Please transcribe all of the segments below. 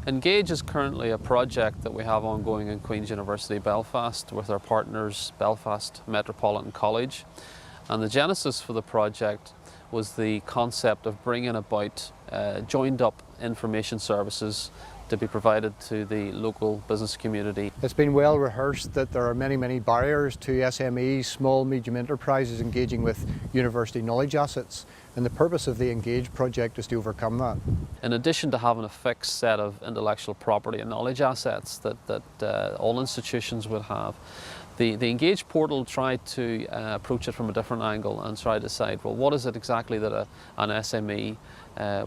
Engage is currently a project that we have ongoing in Queens University Belfast with our partners Belfast Metropolitan College. And the genesis for the project was the concept of bringing about joined up information services to be provided to the local business community. It's been well rehearsed that there are many barriers to SMEs, small, medium enterprises engaging with university knowledge assets, and the purpose of the Engage project is to overcome that. In addition to having a fixed set of intellectual property and knowledge assets that all institutions would have, the Engage portal tried to approach it from a different angle and try to decide, well, what is it exactly that an SME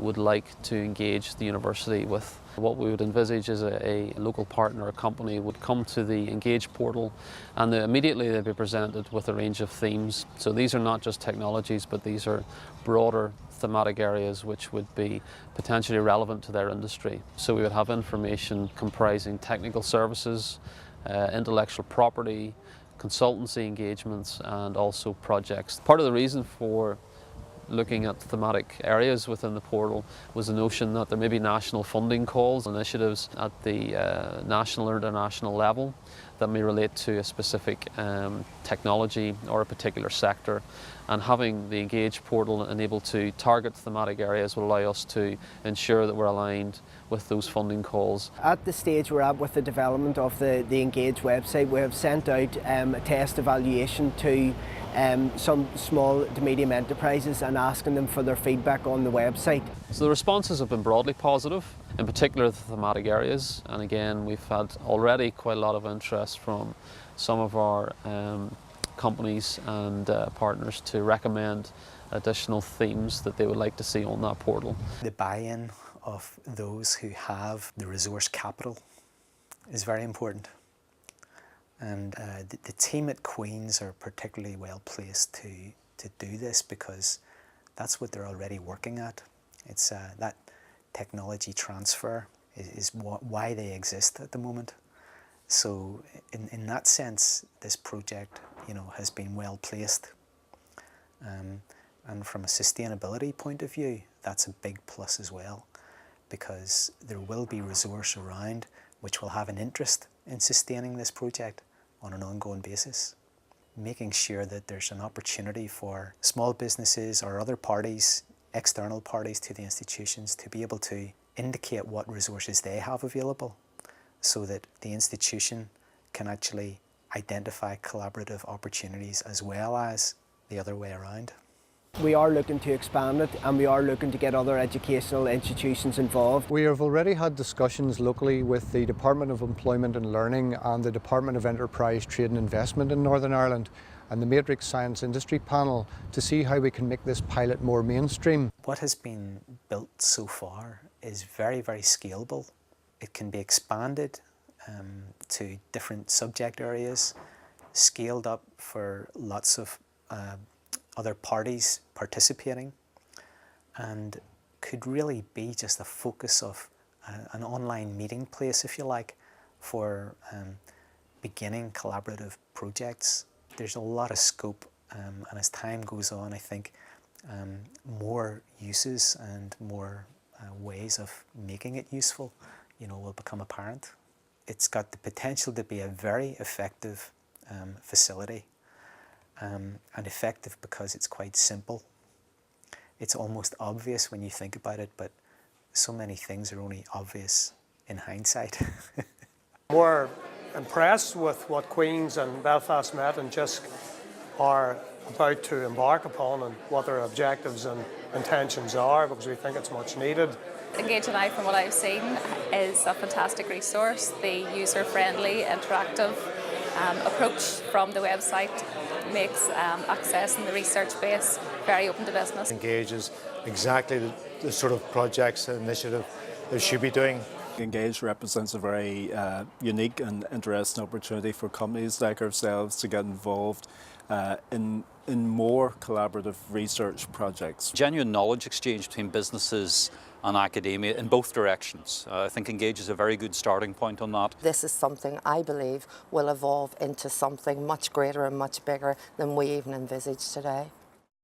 would like to engage the university with. What we would envisage is a local partner or company would come to the Engage portal and immediately they'd be presented with a range of themes. So these are not just technologies, but these are broader thematic areas which would be potentially relevant to their industry. So we would have information comprising technical services, intellectual property, consultancy engagements, and also projects. Part of the reason for looking at thematic areas within the portal was the notion that there may be national funding calls, initiatives at the national or international level that may relate to a specific technology or a particular sector. And having the Engage portal and able to target thematic areas will allow us to ensure that we're aligned with those funding calls. At the stage we're at with the development of the Engage website, we have sent out a test evaluation to some small to medium enterprises and asking them for their feedback on the website. So the responses have been broadly positive, in particular the thematic areas, and again we've had already quite a lot of interest from some of our companies and partners to recommend additional themes that they would like to see on that portal. The buy-in of those who have the resource capital is very important. And the team at Queen's are particularly well placed to do this because that's what they're already working at. It's that technology transfer is why they exist at the moment. So in that sense, this project, has been well placed. And from a sustainability point of view, that's a big plus as well, because there will be resource around which will have an interest in sustaining this project on an ongoing basis. Making sure that there's an opportunity for small businesses or other parties, external parties to the institutions, to be able to indicate what resources they have available so that the institution can actually identify collaborative opportunities as well as the other way around. We are looking to expand it and we are looking to get other educational institutions involved. We have already had discussions locally with the Department of Employment and Learning and the Department of Enterprise, Trade and Investment in Northern Ireland and the Matrix Science Industry Panel to see how we can make this pilot more mainstream. What has been built so far is very scalable. It can be expanded to different subject areas, scaled up for lots of other parties participating, and could really be just a focus of an online meeting place, if you like, for beginning collaborative projects. There's a lot of scope, and as time goes on, I think more uses and more ways of making it useful, will become apparent. It's got the potential to be a very effective facility. And effective because it's quite simple. It's almost obvious when you think about it, but so many things are only obvious in hindsight. We're impressed with what Queens and Belfast Met and Jisc are about to embark upon and what their objectives and intentions are, because we think it's much needed. Engage and I, from what I've seen, is a fantastic resource. The user-friendly, interactive approach from the website makes accessing the research base very open to business. Engage is exactly the sort of projects and initiative they should be doing. Engage represents a very unique and interesting opportunity for companies like ourselves to get involved in more collaborative research projects. Genuine knowledge exchange between businesses and academia in both directions. I think Engage is a very good starting point on that. This is something I believe will evolve into something much greater and much bigger than we even envisage today.